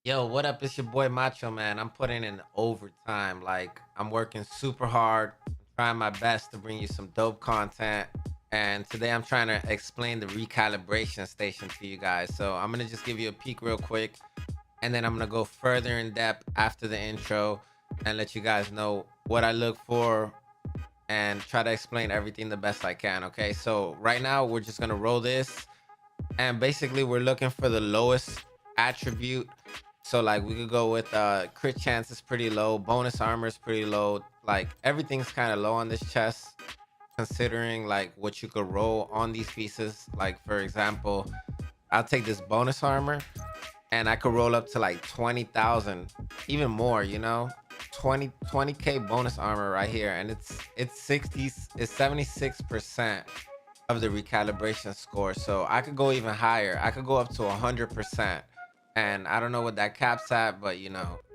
Yo, what up? It's your boy Macho Man. I'm putting in overtime. Like, I'm working super hard, trying my best to bring you some dope content. And today I'm trying to explain the recalibration station to you guys. So I'm gonna just give you a peek real quick, and then I'm gonna go further in depth after the intro and let you guys know what I look for and try to explain everything the best I can. Okay, so right now we're just gonna roll this, and basically we're looking for the lowest attribute. So like we could go with crit chance is pretty low, bonus armor is pretty low, like everything's kind of low on this chest considering like what you could roll on these pieces. Like for example, I'll take this bonus armor and I could roll up to like 20,000, even more, 20k bonus armor right here, and it's 60, it's 76% of the recalibration score. So I could go even higher. I could go up to 100%. And I don't know what that cap's at, but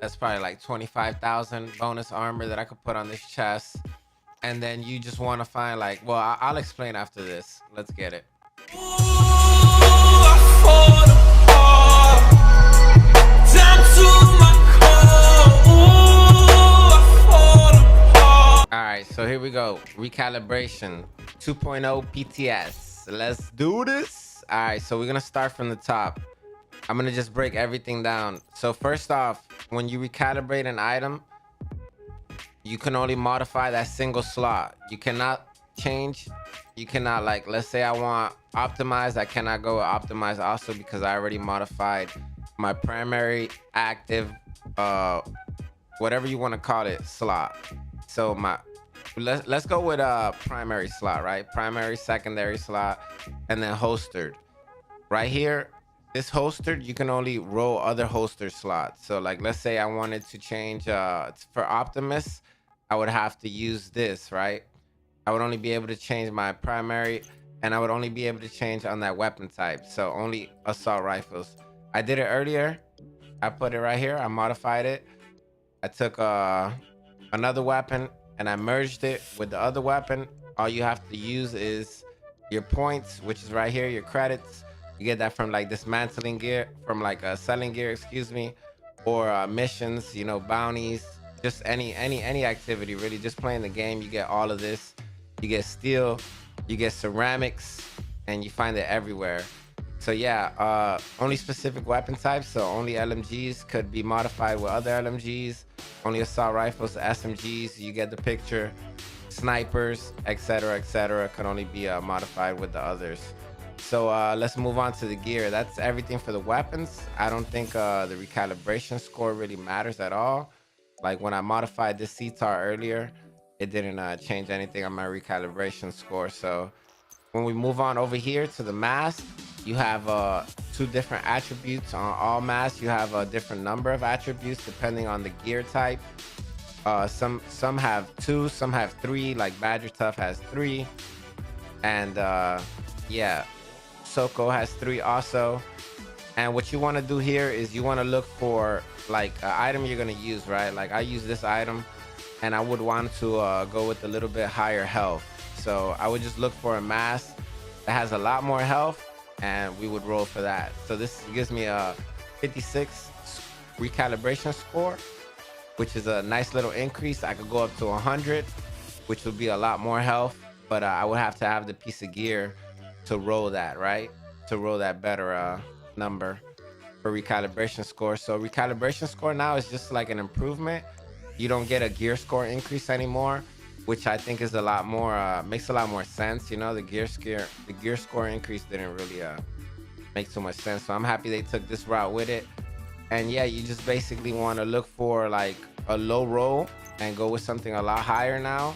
that's probably like 25,000 bonus armor that I could put on this chest. And then you just want to find like, well, I'll explain after this. Let's get it. All right, so here we go. Recalibration 2.0 PTS. Let's do this. All right, so we're gonna start from the top. I'm gonna just break everything down. So first off, when you recalibrate an item, you can only modify that single slot. You cannot change. You cannot, like, let's say I want optimize. I cannot go with optimize also because I already modified my primary, active, whatever you want to call it, slot. So let's go with primary slot, right? Primary, secondary slot, and then holstered. Right here, this holstered, you can only roll other holster slots. So like, let's say I wanted to change for Optimus, I would have to use this, right? I would only be able to change my primary, and I would only be able to change on that weapon type. So only assault rifles. I did it earlier. I put it right here. I modified it. I took another weapon and I merged it with the other weapon. All you have to use is your points, which is right here, your credits. You get that from like dismantling gear, from like selling gear, excuse me, or missions, bounties, just any activity really. Just playing the game, you get all of this. You get steel, you get ceramics, and you find it everywhere. So yeah, only specific weapon types. So only LMGs could be modified with other LMGs. Only assault rifles, SMGs. You get the picture. Snipers, etc., can only be modified with the others. So let's move on to the gear. That's everything for the weapons. I don't think the recalibration score really matters at all. Like when I modified this CTAR earlier, it didn't change anything on my recalibration score. So when we move on over here to the mask, you have two different attributes. On all masks, you have a different number of attributes depending on the gear type. Some have two, some have three. Like Badger Tough has three, and yeah, Soko has three also. And what you want to do here is you want to look for like an item you're gonna use, right? Like I use this item, and I would want to go with a little bit higher health. So I would just look for a mask that has a lot more health, and we would roll for that. So this gives me a 56 recalibration score, which is a nice little increase. I could go up to 100, which would be a lot more health, but I would have to have the piece of gear to roll that, right? To roll that better number for recalibration score. So recalibration score now is just like an improvement. You don't get a gear score increase anymore, which I think is a lot more makes a lot more sense. The gear score increase didn't really make too much sense. So I'm happy they took this route with it. And yeah, you just basically want to look for like a low roll and go with something a lot higher now.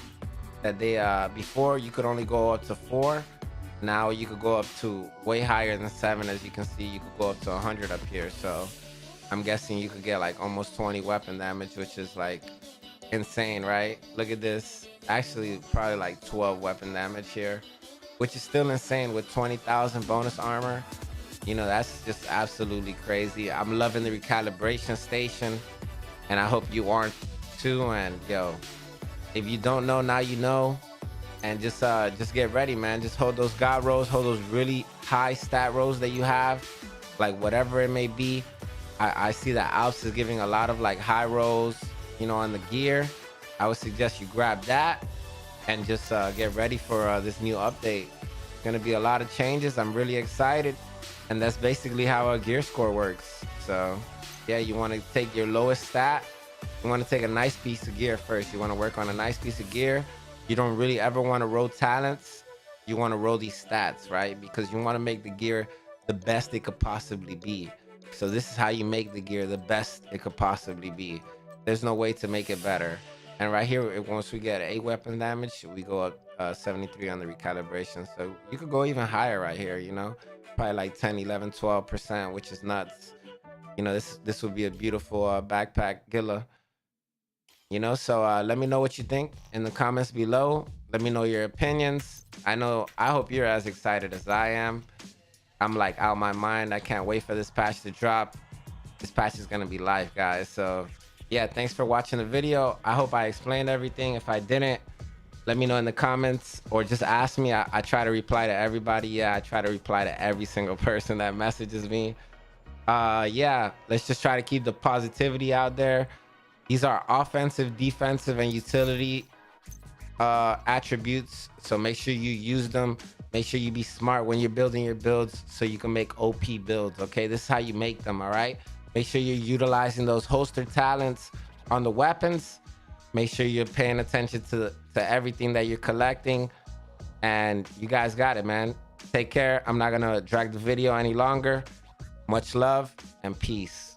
That they before you could only go up to 4. Now you could go up to way higher than 7. As you can see, you could go up to 100 up here. So I'm guessing you could get like almost 20 weapon damage, which is like insane, right? Look at this. Actually, probably like 12 weapon damage here, which is still insane with 20,000 bonus armor. That's just absolutely crazy. I'm loving the recalibration station, and I hope you aren't too. And yo, if you don't know, now you know. And just get ready, man. Just hold those god rolls, hold those really high stat rolls that you have, like whatever it may be. I see that Alps is giving a lot of like high rolls, you know, on the gear. I would suggest you grab that and just get ready for this new update. Gonna be a lot of changes. I'm really excited, and that's basically how a gear score works. So, yeah, you want to take your lowest stat. You want to take a nice piece of gear first. You want to work on a nice piece of gear. You don't really ever want to roll talents. You want to roll these stats, right? Because you want to make the gear the best it could possibly be. So this is how you make the gear the best it could possibly be. There's no way to make it better. And right here, once we get 8 weapon damage, we go up 73 on the recalibration. So you could go even higher right here, you know, probably like 10, 11, 12%, which is nuts. You know, this would be a beautiful backpack Gilla. You know, so let me know what you think in the comments below. Let me know your opinions. I hope you're as excited as I am. I'm like out my mind. I can't wait for this patch to drop. This patch is gonna be live, guys. So yeah, thanks for watching the video. I hope I explained everything. If I didn't, let me know in the comments or just ask me. I try to reply to everybody. Yeah, I try to reply to every single person that messages me. Yeah, let's just try to keep the positivity out there. These are offensive, defensive, and utility attributes. So make sure you use them. Make sure you be smart when you're building your builds so you can make OP builds. Okay, this is how you make them. All right, make sure you're utilizing those holster talents on the weapons. Make sure you're paying attention to everything that you're collecting. And you guys got it, man. Take care. I'm not gonna drag the video any longer. Much love and peace.